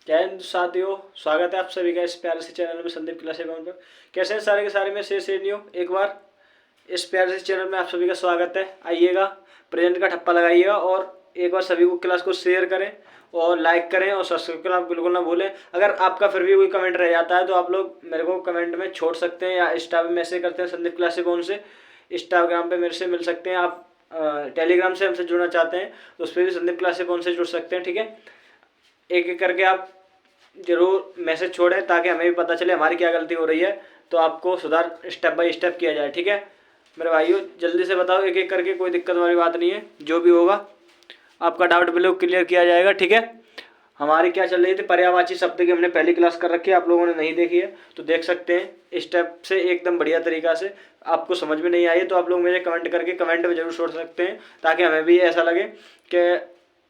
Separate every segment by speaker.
Speaker 1: जय हिंद साथियों, स्वागत है आप सभी का इस प्यारे से चैनल में संदीप क्लास अकाउंट पर। कैसे हैं सारे के सारे, में शेर नहीं हो। एक बार इस प्यारे से चैनल में आप सभी का स्वागत है। आइएगा, प्रेजेंट का ठप्पा लगाइएगा और एक बार सभी को क्लास को शेयर करें और लाइक करें और सब्सक्राइब करना बिल्कुल ना भूलें। अगर आपका फिर भी कोई कमेंट रह जाता है तो आप लोग मेरे को कमेंट में छोड़ सकते हैं या इंस्टा पे मैसेज करते हैं संदीप क्लास अकाउंट से। इंस्टाग्राम पे मेरे से मिल सकते हैं आप। टेलीग्राम से हमसे जुड़ना चाहते हैं तो उस पर भी संदीप क्लास अकाउंट से जुड़ सकते हैं। ठीक है, एक एक करके आप जरूर मैसेज छोड़ें ताकि हमें भी पता चले हमारी क्या गलती हो रही है, तो आपको सुधार स्टेप बाय स्टेप किया जाए। ठीक है मेरे भाइयों, जल्दी से बताओ एक एक करके, कोई दिक्कत वाली बात नहीं है। जो भी होगा आपका डाउट बिल्कुल क्लियर किया जाएगा। ठीक है, हमारी क्या चल रही थी, पर्यायवाची शब्द की हमने पहली क्लास कर रखी है, आप लोगों ने नहीं देखी है तो देख सकते हैं स्टेप से एकदम बढ़िया तरीका से। आपको समझ में नहीं आई तो आप लोग मुझे कमेंट करके कमेंट में जरूर छोड़ सकते हैं ताकि हमें भी ऐसा लगे कि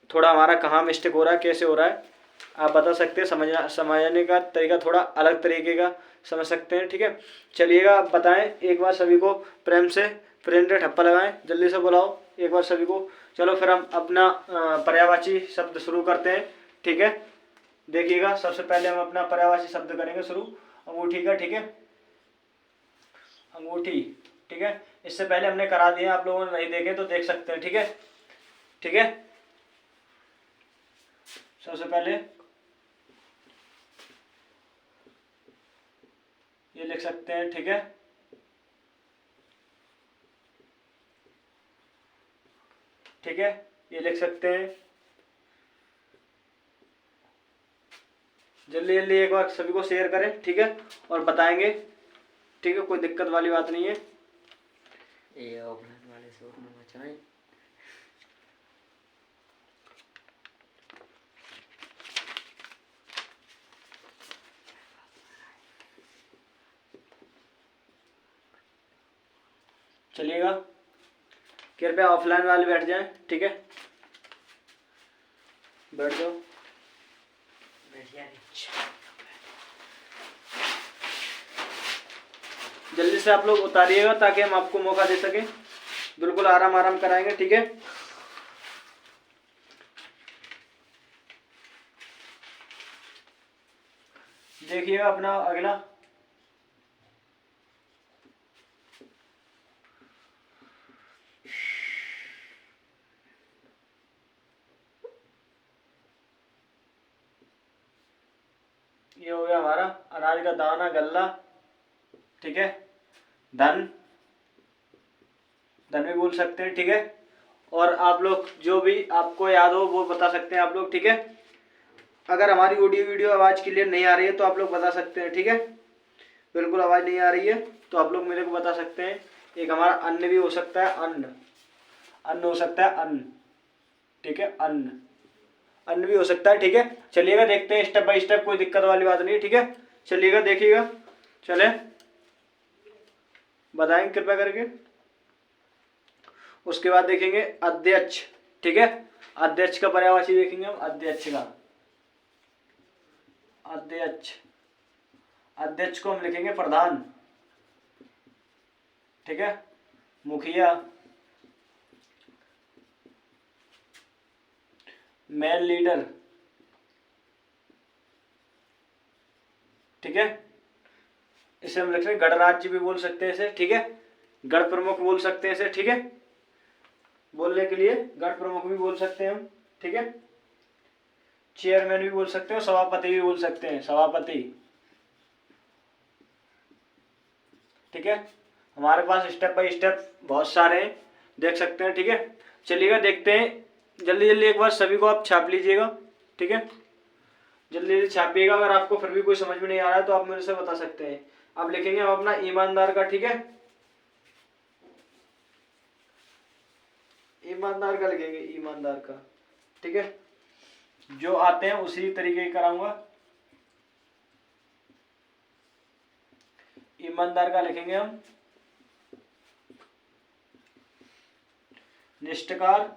Speaker 1: थोड़ा हमारा कहाँ मिस्टेक हो रहा है, कैसे हो रहा है। आप बता सकते हैं, समझने का तरीका थोड़ा अलग तरीके का समझ सकते हैं। ठीक है, चलिएगा आप बताएं एक बार सभी को, प्रेम से प्रेम से ठप्पा लगाएं, जल्दी से बुलाओ एक बार सभी को। चलो फिर हम अपना पर्यायवाची शब्द शुरू करते हैं। ठीक है, देखिएगा सबसे पहले हम अपना पर्यायवाची शब्द करेंगे शुरू अंगूठी का। ठीक है, अंगूठी। ठीक है, इससे पहले हमने करा दिया, आप लोगों ने नहीं देखे तो देख सकते हैं। ठीक है, ठीक है, सबसे पहले ये लिख सकते हैं। ठीक है, ठीक है, ये लिख सकते हैं। जल्दी जल्दी एक बार सभी को शेयर करें। ठीक है, और बताएंगे। ठीक है, कोई दिक्कत वाली बात नहीं है।
Speaker 2: ये ऑफलाइन वाले शोर में मचाएं।
Speaker 1: चलिएगा, कृपया ऑफलाइन वाले बैठ जाएं। ठीक है, बैठ जाओ।
Speaker 2: बढ़िया
Speaker 1: जल्दी से आप लोग उतारिएगा ताकि हम आपको मौका दे सकें। बिल्कुल आराम आराम कराएंगे। ठीक है, देखिएगा अपना अगला। ये हो गया हमारा अनाज का दाना, गल्ला। ठीक है, धन, धन भी बोल सकते हैं। ठीक है, और आप लोग जो भी आपको याद हो वो बता सकते हैं आप लोग। ठीक है, अगर हमारी ऑडियो वीडियो आवाज़ क्लियर नहीं आ रही है तो आप लोग बता सकते हैं। ठीक है, बिल्कुल आवाज़ नहीं आ रही है तो आप लोग मेरे को बता सकते हैं। एक हमारा अन्न भी हो सकता है, अन्न, अन्न हो सकता है, अन्न। ठीक है, अन्न, अन्न भी हो सकता है। ठीक है, चलिएगा देखते हैं स्टेप बाय स्टेप, कोई दिक्कत वाली बात नहीं है। ठीक है, चलिएगा देखिएगा, चले बताएंगे कृपया करके। उसके बाद देखेंगे अध्यक्ष। ठीक है, अध्यक्ष का पर्यायवाची देखेंगे हम, अध्यक्ष का। अध्यक्ष, अध्यक्ष को हम लिखेंगे प्रधान। ठीक है, मुखिया, मैन लीडर। ठीक है, इसे हम लिखते हैं गणराज्य भी बोल सकते हैं इसे। ठीक है, गण प्रमुख बोल सकते हैं इसे। ठीक है, बोलने के लिए गण प्रमुख भी बोल सकते हैं हम। ठीक है, चेयरमैन भी बोल सकते हैं, सभापति भी बोल सकते हैं, सभापति। ठीक है, हमारे पास स्टेप बाय स्टेप बहुत सारे हैं, देख सकते हैं। ठीक है, चलिएगा देखते हैं। जल्दी जल्दी एक बार सभी को आप छाप लीजिएगा। ठीक है, जल्दी जल्दी छापिएगा। अगर आपको फिर भी कोई समझ में नहीं आ रहा है तो आप मेरे से बता सकते हैं। अब लिखेंगे हम अपना ईमानदार का। ठीक है, ईमानदार का लिखेंगे, ईमानदार का। ठीक है, जो आते हैं उसी तरीके कराऊंगा। ईमानदार का लिखेंगे हम निष्ठकार।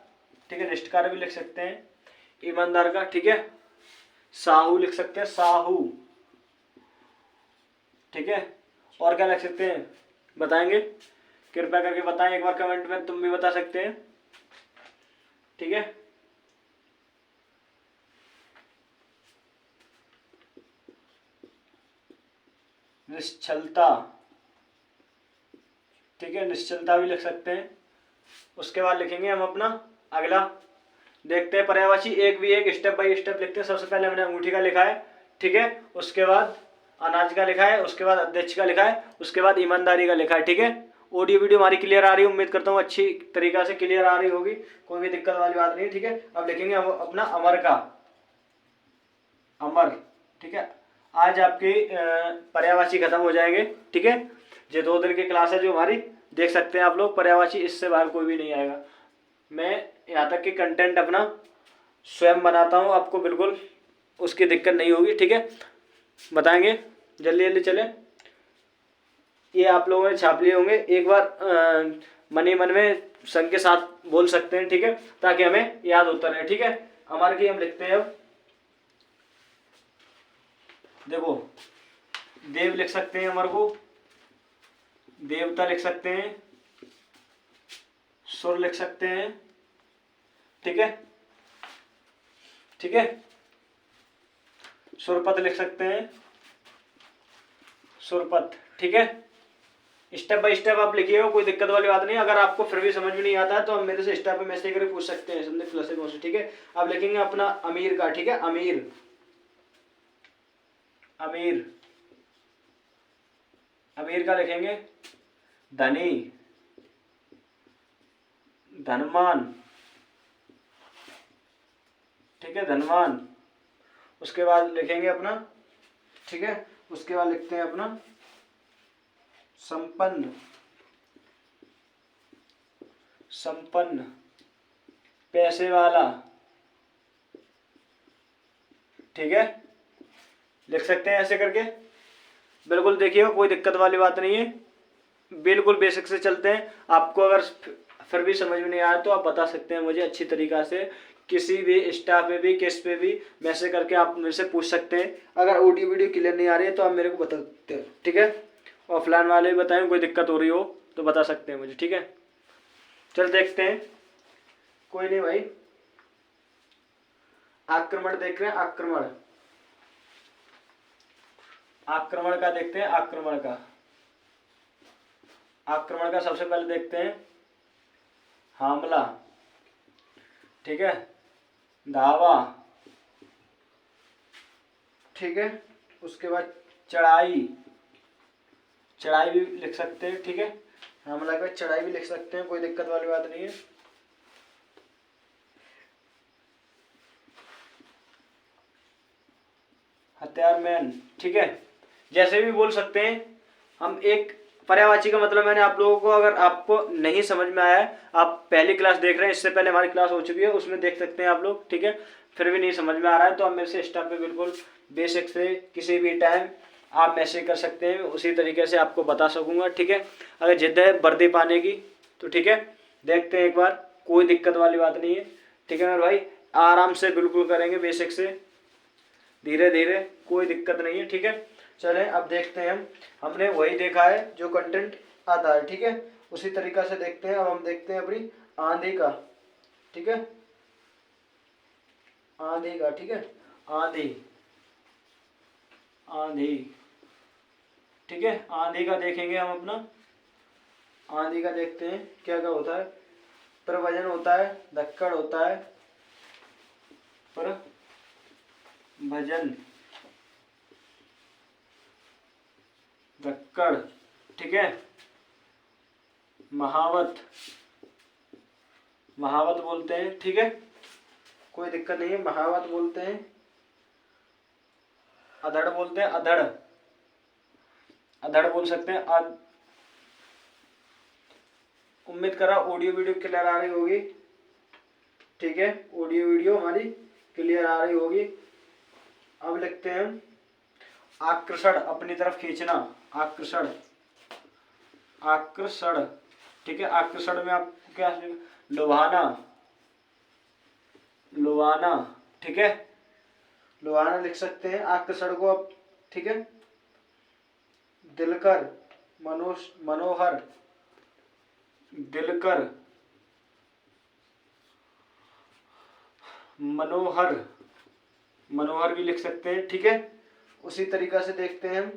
Speaker 1: ठीक है, निष्ठकार भी लिख सकते हैं ईमानदार का। ठीक है, साहू लिख सकते हैं, साहू। ठीक है, और क्या लिख सकते हैं बताएंगे, कृपया करके बताएं एक बार कमेंट में, तुम भी बता सकते हैं। ठीक है, निश्चलता, ठीक है, निश्चलता भी लिख सकते हैं। उसके बाद लिखेंगे हम अपना अगला, देखते हैं पर्यायवाची एक भी एक स्टेप बाय स्टेप लिखते हैं। सबसे पहले हमने अंगूठी का लिखा है, ठीक है, उसके बाद अनाज का लिखा है, उसके बाद अध्यक्ष का लिखा है, उसके बाद ईमानदारी का लिखा है, ठीक है। ऑडियो वीडियो हमारी क्लियर आ रही है, उम्मीद करता हूँ अच्छी तरीका से क्लियर आ रही होगी, कोई भी दिक्कत वाली बात नहीं, ठीक है। अब लिखेंगे हम अपना अमर का, अमर, ठीक है। आज आपकी पर्यायवाची खत्म हो जाएंगे, ठीक है। ये 2 दिन की क्लास है जो हमारी, देख सकते हैं आप लोग, पर्यायवाची इससे बाहर कोई भी नहीं आएगा। मैं यहाँ तक कि कंटेंट अपना स्वयं बनाता हूँ, आपको बिल्कुल उसकी दिक्कत नहीं होगी, ठीक है। बताएंगे, जल्दी जल्दी चले। ये आप लोगों ने छाप लिए होंगे, एक बार मन ही मन में संग के साथ बोल सकते हैं, ठीक है, ताकि हमें याद होता रहे, ठीक है। अमर की हम लिखते हैं। अब देखो, देव लिख सकते हैं, अमर को देवता लिख सकते हैं, सुर लिख सकते हैं, ठीक है, ठीक है। सुरपत लिख सकते हैं, सुरपत, ठीक है। स्टेप बाय स्टेप आप लिखिएगा, कोई दिक्कत वाली बात नहीं। अगर आपको फिर भी समझ में नहीं आता है तो आप मेरे से स्टेप पे मैसेज करके पूछ सकते हैं, संदीप क्लासेस में, ठीक है। अब लिखेंगे अपना अमीर का, ठीक है, अमीर, अमीर, अमीर का लिखेंगे धनी, धनवान, ठीक है, धनवान। उसके बाद लिखेंगे अपना, ठीक है, उसके बाद लिखते हैं अपना संपन्न, संपन्न, पैसे वाला, ठीक है, लिख सकते हैं ऐसे करके। बिल्कुल देखिए, कोई दिक्कत वाली बात नहीं है, बिल्कुल बेसिक से चलते हैं। आपको अगर फिर भी समझ में नहीं आया तो आप बता सकते हैं मुझे अच्छी तरीका से, किसी भी इंस्टा पे भी, किस पे भी मैसेज करके आप मेरे से पूछ सकते हैं। अगर ऑडियो वीडियो क्लियर नहीं आ रही है तो आप मेरे को बता सकते हैं, ठीक है। ऑफलाइन वाले भी बताएं, कोई दिक्कत हो रही हो तो बता सकते हैं मुझे, ठीक है। चल देखते हैं, कोई नहीं भाई। आक्रमण देख रहे हैं, आक्रमण, आक्रमण का देखते हैं, आक्रमण का, आक्रमण का सबसे पहले देखते हैं हमला, ठीक है, धावा, ठीक है। उसके बाद चढ़ाई, चढ़ाई भी लिख सकते हैं, ठीक है। हमला के बाद चढ़ाई भी लिख सकते हैं, कोई दिक्कत वाली बात नहीं है। हथियार मैन, ठीक है, जैसे भी बोल सकते हैं हम। एक पर्यायवाची का मतलब मैंने आप लोगों को, अगर आपको नहीं समझ में आया है, आप पहली क्लास देख रहे हैं, इससे पहले हमारी क्लास हो चुकी है, उसमें देख सकते हैं आप लोग, ठीक है। फिर भी नहीं समझ में आ रहा है तो आप मेरे से स्टाफ पे बिल्कुल बेसिक से किसी भी टाइम आप मैसेज कर सकते हैं, उसी तरीके से आपको बता सकूंगा, ठीक है। अगर जिद है वर्दी पाने की तो ठीक है, देखते हैं एक बार, कोई दिक्कत वाली बात नहीं है, ठीक है मेरे भाई। आराम से बिल्कुल करेंगे, बेसिक से धीरे धीरे, कोई दिक्कत नहीं है, ठीक है। चलें अब देखते हैं हमने वही देखा है जो कंटेंट आता है, ठीक है, उसी तरीका से देखते हैं। अब हम देखते हैं अपनी आंधी का, ठीक है, आंधी का, ठीक है, आंधी, आंधी, ठीक है। आंधी का देखेंगे हम अपना, आंधी का देखते हैं क्या क्या होता है। प्रवचन होता है, धक्कड़ होता है, प्रभजन, धक्कड़, ठीक है। महावत, महावत बोलते हैं, ठीक है, कोई दिक्कत नहीं है, महावत बोलते हैं। अधड़ बोलते हैं, अधड़, अधड़ बोल सकते हैं। उम्मीद करा ऑडियो वीडियो क्लियर आ रही होगी, ठीक है, ऑडियो वीडियो हमारी क्लियर आ रही होगी। अब लिखते हैं आकर्षण, अपनी तरफ खींचना, आकर्षण, आकर्षण, ठीक है। आकर्षण में आपको क्या, लुभाना, लुभाना, ठीक है, लुभाना लिख सकते हैं आकर्षण को आप, ठीक है। दिलकर, मनोहर, दिलकर, मनोहर, मनोहर भी लिख सकते हैं, ठीक है। उसी तरीका से देखते हैं हम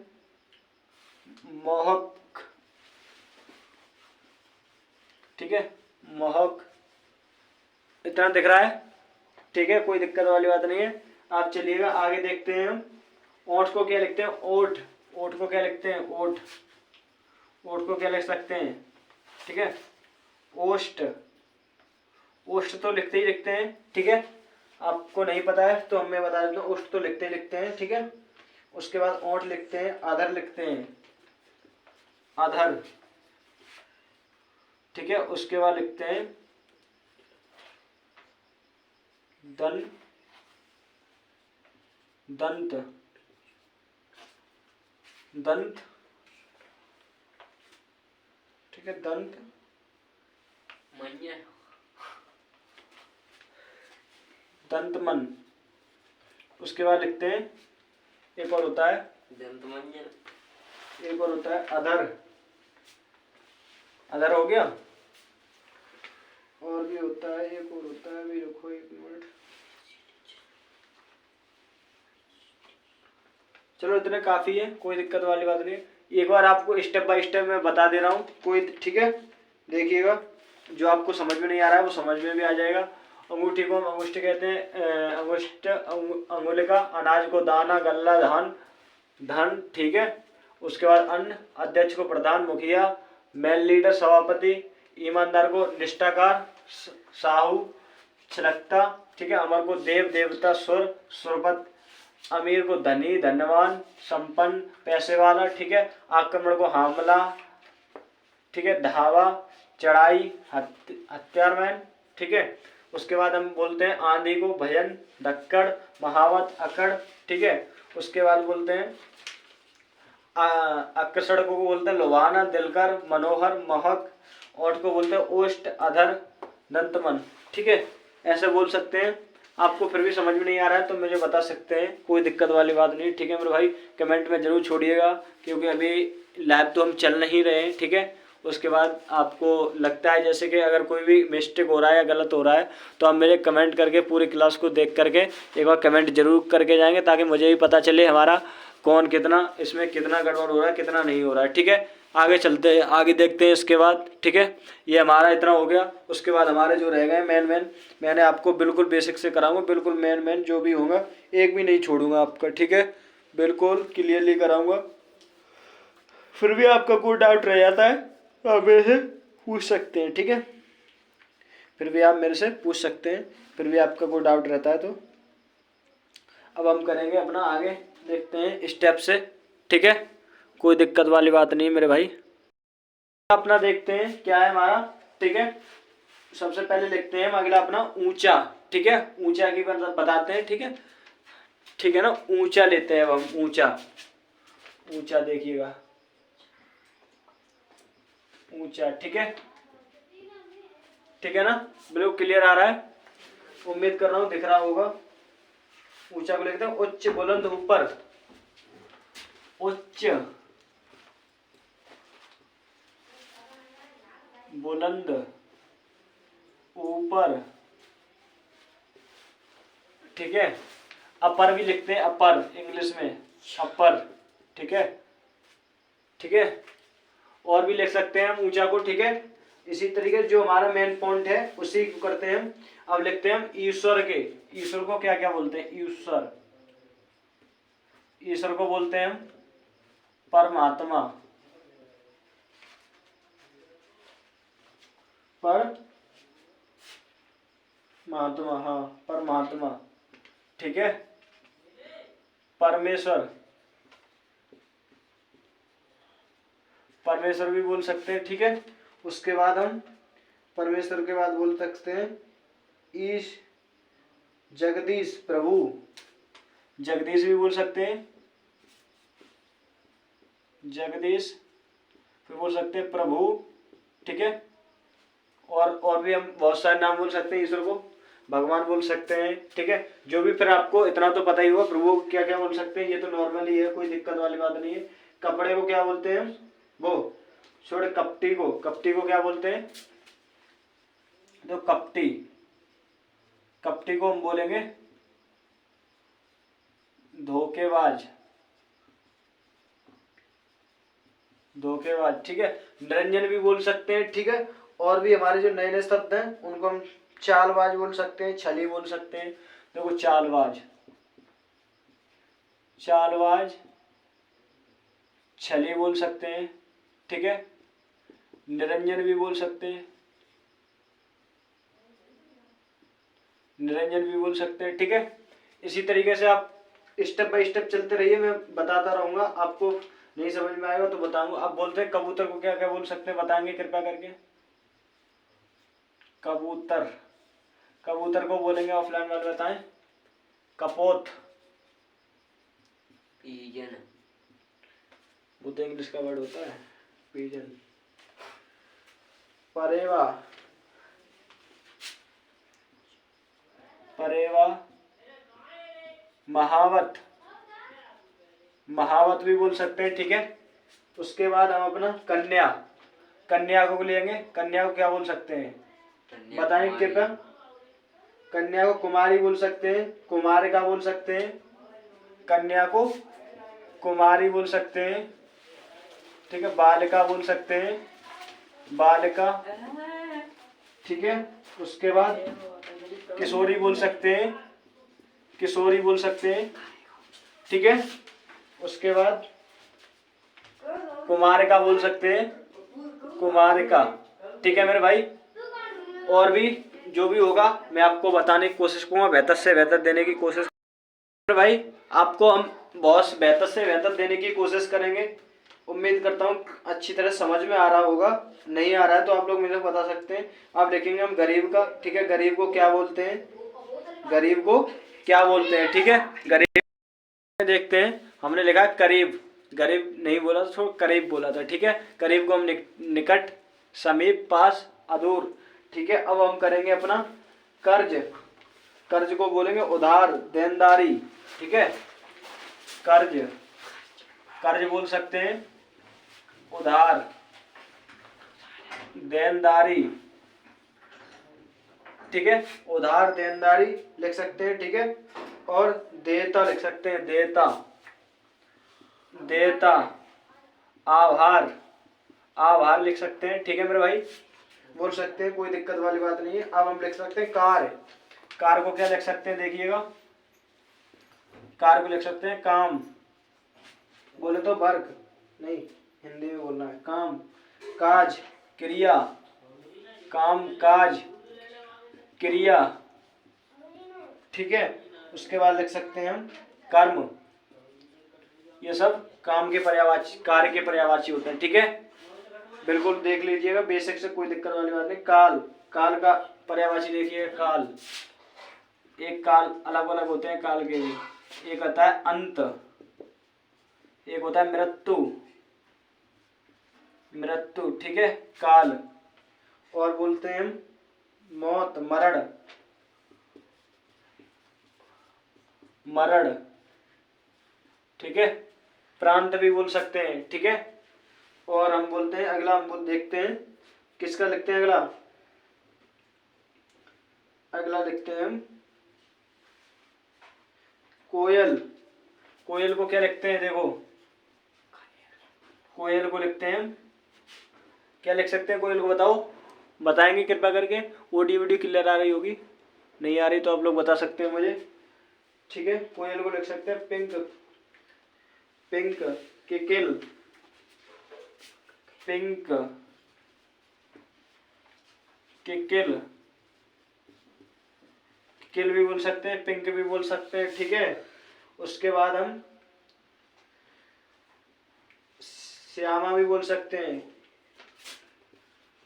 Speaker 1: मोहक, ठीक है, मोहक, इतना दिख रहा है, ठीक है, कोई दिक्कत वाली बात नहीं है। आप चलिएगा आगे देखते हैं हम। ओठ को क्या लिखते हैं? ओठ। ओठ को क्या लिखते हैं? ओठ। ओठ को क्या लिख सकते हैं? ठीक है, ओष्ठ। ओष्ठ तो लिखते ही लिखते हैं, ठीक है। आपको नहीं पता है तो मैं बता देता हूँ, ओष्ठ तो लिखते ही लिखते हैं, ठीक है। उसके बाद ओठ लिखते हैं, अधर लिखते हैं, अधर, ठीक है। उसके बाद लिखते हैं दन, दंत, दंत, ठीक है, दंत,
Speaker 2: मन्य,
Speaker 1: दंतमन। उसके बाद लिखते हैं, एक और होता है,
Speaker 2: दंतमंजन,
Speaker 1: एक और होता है अधर। अधर हो गया। और भी होता है, एक और होता है, अभी रुको एक मिनट। चलो इतने काफी है, कोई दिक्कत वाली बात नहीं है। एक बार आपको स्टेप बाय स्टेप मैं बता दे रहा हूँ, कोई, ठीक है। देखिएगा, जो आपको समझ में नहीं आ रहा है वो समझ में भी आ जाएगा। अंगूठी को हम अंगुष्ठ कहते हैं, अंगुष्ठ, अंगुलिका, अनाज को दाना, गल्ला, धान, धन, ठीक है। उसके बाद अन्न, अध्यक्ष को प्रधान, मुखिया, मैन लीडर, सभापति, ईमानदार को निष्ठाकार, साहू, छलकता, ठीक है। अमर को देव, देवता, सुर, सुरपत, अमीर को धनी, धनवान, संपन्न, पैसे वाला, ठीक है। आक्रमण को हमला, ठीक है, धावा, चढ़ाई, हत्यारमैन, ठीक है। उसके बाद हम बोलते हैं आंधी को भजन, धक्कड़, महावत, अकड़, ठीक है। उसके बाद बोलते हैं आकर्षण को बोलते हैं लुभाना, दिलकर, मनोहर, महक। ओठ को बोलते हैं ओष्ठ, अधर, दंतमन, ठीक है। ऐसे बोल सकते हैं। आपको फिर भी समझ में नहीं आ रहा है तो मुझे बता सकते हैं, कोई दिक्कत वाली बात नहीं, ठीक है मेरे भाई। कमेंट में जरूर छोड़िएगा, क्योंकि अभी लाइव तो हम चल नहीं रहे हैं, ठीक है। उसके बाद आपको लगता है जैसे कि अगर कोई भी मिस्टेक हो रहा है या गलत हो रहा है तो आप मेरे कमेंट करके पूरी क्लास को देख करके एक बार कमेंट जरूर करके जाएंगे, ताकि मुझे भी पता चले हमारा कौन कितना इसमें कितना गड़बड़ हो रहा है, कितना नहीं हो रहा है, ठीक है। आगे चलते हैं, आगे देखते हैं इसके बाद, ठीक है। ये हमारा इतना हो गया। उसके बाद हमारे जो रह गए मेन मैंने आपको बिल्कुल बेसिक से कराऊंगा, बिल्कुल मेन जो भी होगा एक भी नहीं छोड़ूंगा आपका, ठीक है। बिल्कुल क्लियरली कराऊंगा। फिर भी आपका कोई डाउट रह जाता है तो आप मेरे से पूछ सकते हैं, ठीक है। फिर भी आप मेरे से पूछ सकते हैं, फिर भी आपका कोई डाउट रहता है तो। अब हम करेंगे अपना आगे, देखते हैं स्टेप से, ठीक है। कोई दिक्कत वाली बात नहीं मेरे भाई। अपना देखते हैं क्या है हमारा, ठीक है। सबसे पहले लिखते हैं हम अगला अपना ऊंचा, ठीक है। ऊंचा की बताते हैं, ठीक है, ठीक है ना। ऊंचा लेते हैं अब हम, ऊंचा। ऊंचा देखिएगा, ऊंचा, ठीक है, ठीक है ना। बिल्कुल क्लियर आ रहा है, उम्मीद कर रहा हूँ दिख रहा होगा। ऊंचा को लिखते हैं उच्च, बुलंद, ऊपर, उच्च, बुलंद, ऊपर, ठीक है। अपर भी लिखते हैं, अपर इंग्लिश में अपर, ठीक है, ठीक है। और भी लिख सकते हैं हम ऊंचा को, ठीक है। इसी तरीके से जो हमारा मेन पॉइंट है उसी को करते हैं हम। अब लिखते हैं हम ईश्वर के, ईश्वर को क्या क्या बोलते हैं? ईश्वर, ईश्वर को बोलते हैं हम परमात्मा, परमात्मा, हाँ परमात्मा, ठीक है। परमेश्वर, परमेश्वर भी बोल सकते हैं, ठीक है। उसके बाद हम परमेश्वर के बाद बोल सकते हैं ईश, जगदीश, प्रभु, जगदीश भी बोल सकते हैं, जगदीश, फिर बोल सकते हैं प्रभु, ठीक है। और भी हम बहुत सारे नाम बोल सकते हैं ईश्वर को, भगवान बोल सकते हैं, ठीक है। जो भी, फिर आपको इतना तो पता ही होगा प्रभु को क्या क्या बोल सकते हैं, ये तो नॉर्मल ही है, कोई दिक्कत वाली बात नहीं है। कपड़े को क्या बोलते हैं? वो छोड़, कपटी को, कपटी को क्या बोलते हैं? तो कपटी, कपटी को हम बोलेंगे धोखेबाज, धोखेबाज, ठीक है। निरंजन भी बोल सकते हैं, ठीक है। और भी हमारे जो नए नए शब्द हैं उनको हम चालबाज बोल सकते हैं, छली बोल सकते हैं। देखो चालबाज, चालबाज, छली बोल सकते हैं, ठीक है। निरंजन भी बोल सकते हैं, निरंजन भी बोल सकते हैं, ठीक है। इसी तरीके से आप स्टेप बाय स्टेप चलते रहिए, मैं बताता रहूंगा, आपको नहीं समझ में आएगा तो बताऊंगा। आप बोलते हैं कबूतर को क्या क्या बोल सकते हैं, बताएंगे कृपया करके। कबूतर, कबूतर को बोलेंगे ऑफलाइन वाले बताएं। कपोत,
Speaker 2: पिजन,
Speaker 1: वो तो इंग्लिश का वर्ड होता है, पिजन। परेवा, परेवा। महावत, महावत भी बोल सकते हैं, ठीक है। उसके बाद हम अपना कन्या, कन्या को लेंगे। कन्या को क्या बोल सकते हैं, बताएं कृपया। कन्या को कुमारी बोल सकते हैं, कुमारिका बोल सकते हैं, कन्या को कुमारी बोल सकते हैं, ठीक है। बालिका बोल सकते हैं, बालिका, ठीक है। उसके बाद किशोरी बोल सकते हैं, किशोरी बोल सकते हैं, ठीक है। उसके बाद कुमारिका बोल सकते हैं, कुमारिका, ठीक है मेरे भाई। और भी जो भी होगा मैं आपको बताने की कोशिश करूँगा, बेहतर से बेहतर देने की कोशिश मेरे भाई। आपको हम बहुत बेहतर से बेहतर देने की कोशिश करेंगे। उम्मीद करता हूँ अच्छी तरह समझ में आ रहा होगा। नहीं आ रहा है तो आप लोग मुझे बता सकते हैं। आप देखेंगे हम गरीब का, ठीक है। गरीब को क्या बोलते हैं, गरीब को क्या बोलते हैं, ठीक है। गरीब देखते हैं, हमने लिखा करीब, गरीब नहीं बोला था, थोड़ा करीब बोला था, ठीक है। करीब को हम निकट, समीप, पास, अदूर, ठीक है। अब हम करेंगे अपना कर्ज, कर्ज को बोलेंगे उधार, देनदारी, ठीक है। कर्ज, कर्ज बोल सकते हैं, उधार, देनदारी, ठीक है। उधार देनदारी लिख सकते हैं, ठीक है। और देयता लिख सकते हैं, देयता, देयता, आभार, आभार लिख सकते हैं, ठीक है मेरे भाई। बोल सकते हैं, कोई दिक्कत वाली बात नहीं है। अब हम लिख सकते हैं कार्य, कार को क्या लिख सकते हैं, देखिएगा। कार को लिख सकते हैं काम, बोले तो वर्क नहीं, हिंदी में बोलना है, काम, काज, क्रिया, काम, काज, क्रिया, ठीक है। उसके बाद लिख सकते हैं हम कर्म। ये सब काम के पर्यायवाची, कार्य के पर्यायवाची होते हैं, ठीक है। बिल्कुल देख लीजिएगा, बेसिक से कोई दिक्कत वाली बात नहीं। काल, काल का पर्यायवाची देखिएगा, काल। एक काल अलग अलग होते हैं काल के भी। एक होता है अंत, एक होता है मृत्यु, मृत्यु, ठीक है। काल, और बोलते हैं हम मौत, मरण, मरण, ठीक है। प्रांत भी बोल सकते हैं, ठीक है। और हम बोलते हैं अगला, हम देखते हैं किसका लिखते हैं अगला। अगला लिखते हैं हम कोयल, कोयल को क्या लिखते हैं, देखो। कोयल को लिखते हैं हम क्या लिख सकते हैं, कोयल को बताओ, बताएंगे कृपया करके। ऑडियो वीडियो क्लियर आ रही होगी, नहीं आ रही तो आप लोग बता सकते हैं मुझे, ठीक है। कोयल को लिख सकते हैं पिंक, पिंक, किकिल, पिंक, किकिल, किल भी बोल सकते हैं, पिंक भी बोल सकते हैं, ठीक है। उसके बाद हम श्यामा भी बोल सकते हैं,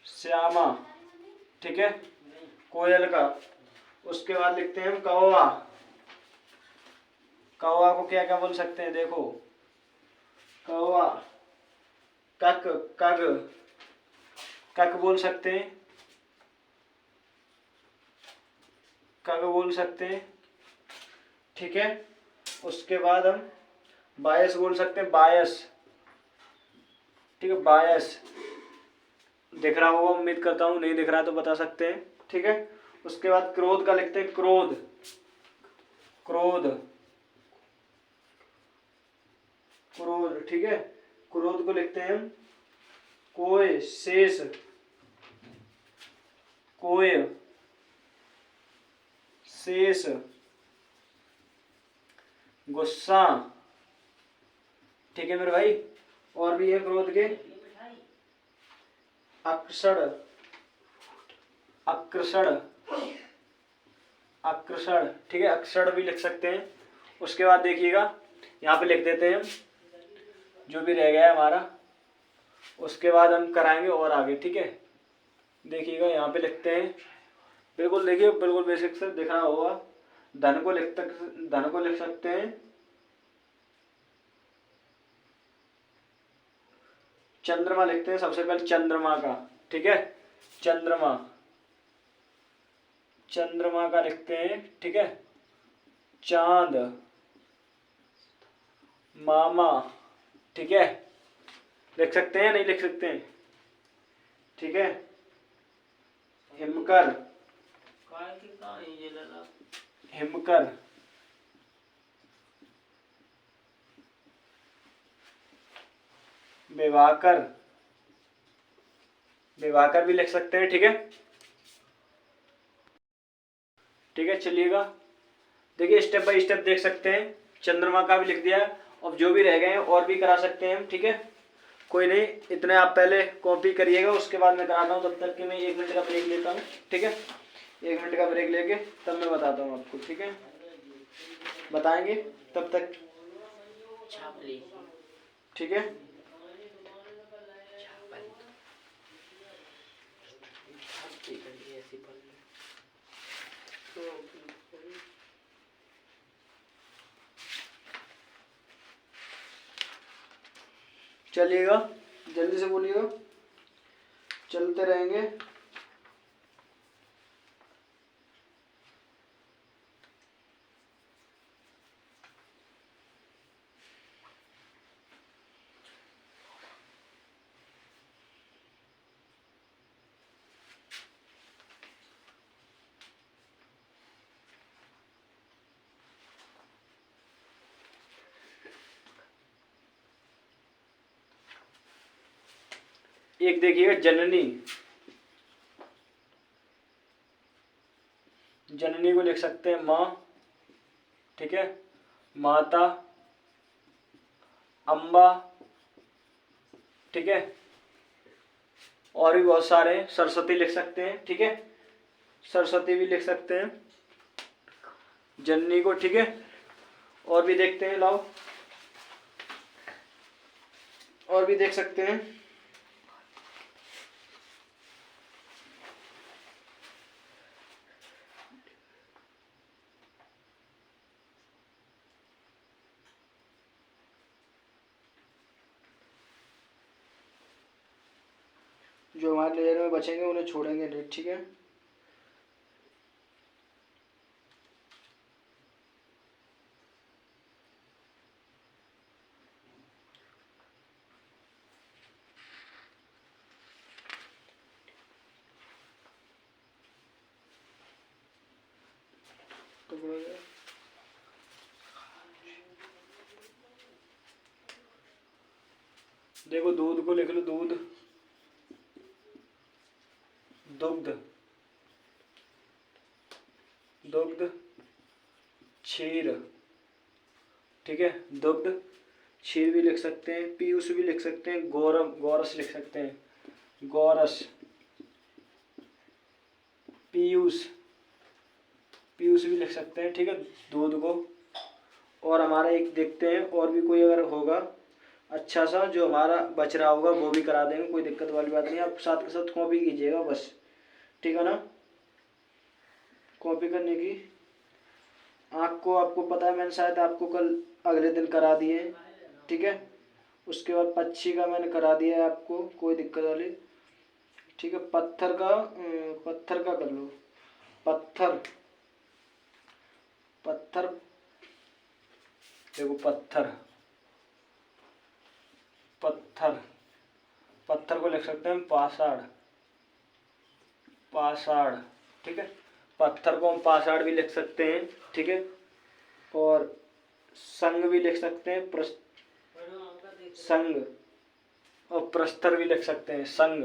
Speaker 1: श्यामा, ठीक है, कोयल का। उसके बाद लिखते हैं हम कौवा, कौवा को क्या क्या बोल सकते हैं, देखो। कौवा, कक, कग, कक बोल सकते हैं, कग बोल सकते हैं, ठीक है। उसके बाद हम बायस बोल सकते हैं, बायस, ठीक है, बायस। दिख रहा होगा उम्मीद करता हूँ, नहीं दिख रहा तो बता सकते हैं, ठीक है। उसके बाद क्रोध का लिखते हैं क्रोध, क्रोध, क्रोध, ठीक है। क्रोध को लिखते हैं हम कोय, शेष, कोय, शेष, गुस्सा। ठीक है मेरे भाई। और भी है क्रोध के अक्षण, आकर्षण, आकर्षण। ठीक है, अक्षण भी लिख सकते हैं। उसके बाद देखिएगा यहाँ पे लिख देते हैं जो भी रह गया है हमारा, उसके बाद हम कराएंगे और आगे। ठीक है, देखिएगा यहाँ पे लिखते हैं, बिल्कुल देखिए, बिल्कुल बेसिक से दिख रहा होगा। धन को लिख सकते हैं चंद्रमा लिखते हैं सबसे पहले, चंद्रमा का। ठीक है, चंद्रमा, चंद्रमा का लिखते हैं। ठीक है, चांद, मामा। ठीक है, लिख सकते हैं, नहीं लिख सकते हैं? ठीक है, हिमकर, हिमकर, विवाकर, विवाकर भी लिख सकते हैं। ठीक है, ठीक है, चलिएगा देखिए स्टेप बाय स्टेप देख सकते हैं। चंद्रमा का भी लिख दिया, अब जो भी रह गए हैं और भी करा सकते हैं हम। ठीक है, कोई नहीं, इतने आप पहले कॉपी करिएगा, उसके बाद मैं कराता हूँ। तब तक कि मैं 1 मिनट का ब्रेक लेता हूँ। ठीक है, 1 मिनट का ब्रेक लेके तब मैं बताता हूँ आपको। ठीक है, बताएंगे तब तक। ठीक है, चलिएगा, जल्दी से बोलिएगा, चलते रहेंगे। एक देखिएगा जननी, जननी को लिख सकते हैं माँ। ठीक है, माता, अम्बा। ठीक है, और भी बहुत सारे हैं। सरस्वती लिख सकते हैं। ठीक है, सरस्वती भी लिख सकते हैं जननी को। ठीक है, और भी देखते हैं, लाओ, और भी देख सकते हैं। जो हमारे लेयर में बचेंगे उन्हें छोड़ेंगे नहीं। ठीक है, तो देखो दूध को लिख लो, दूध, दुग्ध, दुग्ध, क्षीर। ठीक है, दुग्ध, क्षीर भी लिख सकते हैं। पीयूष भी लिख सकते हैं। गौरव, गौरस लिख सकते हैं। गौरस, पीयूष, पीयूष भी लिख सकते हैं। ठीक है, दूध को। और हमारा एक देखते हैं, और भी कोई अगर होगा अच्छा सा जो हमारा बच रहा होगा वो भी करा देंगे, कोई दिक्कत वाली बात नहीं। आप साथ के साथ कॉपी कीजिएगा बस। ठीक है ना, कॉपी करने की आँख को आपको पता है, मैंने शायद आपको कल अगले दिन करा दिए। ठीक है, उसके बाद पक्षी का मैंने करा दिया है आपको, कोई दिक्कत वाली। ठीक है, पत्थर का, पत्थर का कर लो, पत्थर, पत्थर, देखो पत्थर, पत्थर, पत्थर को लिख सकते हैं पाषाण, पाषाण। ठीक है, पत्थर को हम पाषाण भी लिख सकते हैं। ठीक है, और संग भी लिख सकते हैं, संग, और प्रस्तर भी लिख सकते हैं, संग,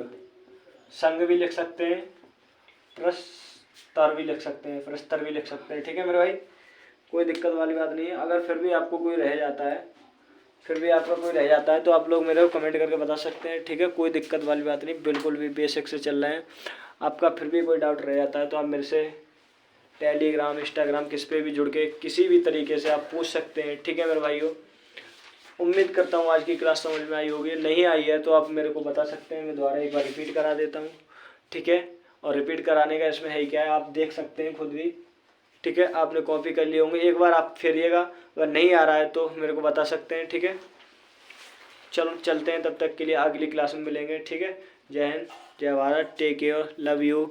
Speaker 1: संग भी लिख सकते हैं, प्रस्तर भी लिख सकते हैं, प्रस्तर भी लिख सकते हैं। ठीक है मेरे भाई, कोई दिक्कत वाली बात नहीं है। अगर फिर भी आपको कोई रह जाता है, फिर भी आपका कोई रह जाता है तो आप लोग मेरे को कमेंट करके बता सकते हैं। ठीक है, कोई दिक्कत वाली बात नहीं, बिल्कुल भी बेसिक से चल रहे हैं। आपका फिर भी कोई डाउट रह जाता है तो आप मेरे से टेलीग्राम, इंस्टाग्राम, किस पे भी जुड़ के किसी भी तरीके से आप पूछ सकते हैं। ठीक है मेरे भाइयों, उम्मीद करता हूँ आज की क्लास समझ में आई होगी। नहीं आई है तो आप मेरे को बता सकते हैं, मैं दोबारा एक बार रिपीट करा देता हूँ। ठीक है, और रिपीट कराने का इसमें है क्या है, आप देख सकते हैं खुद भी। ठीक है, आपने कॉपी कर लिए होंगे, एक बार आप फेरिएगा, अगर नहीं आ रहा है तो मेरे को बता सकते हैं। ठीक है, चलो चलते हैं, तब तक के लिए अगली क्लास में मिलेंगे। ठीक है, जय हिंद, जय Bharat, take care, love you.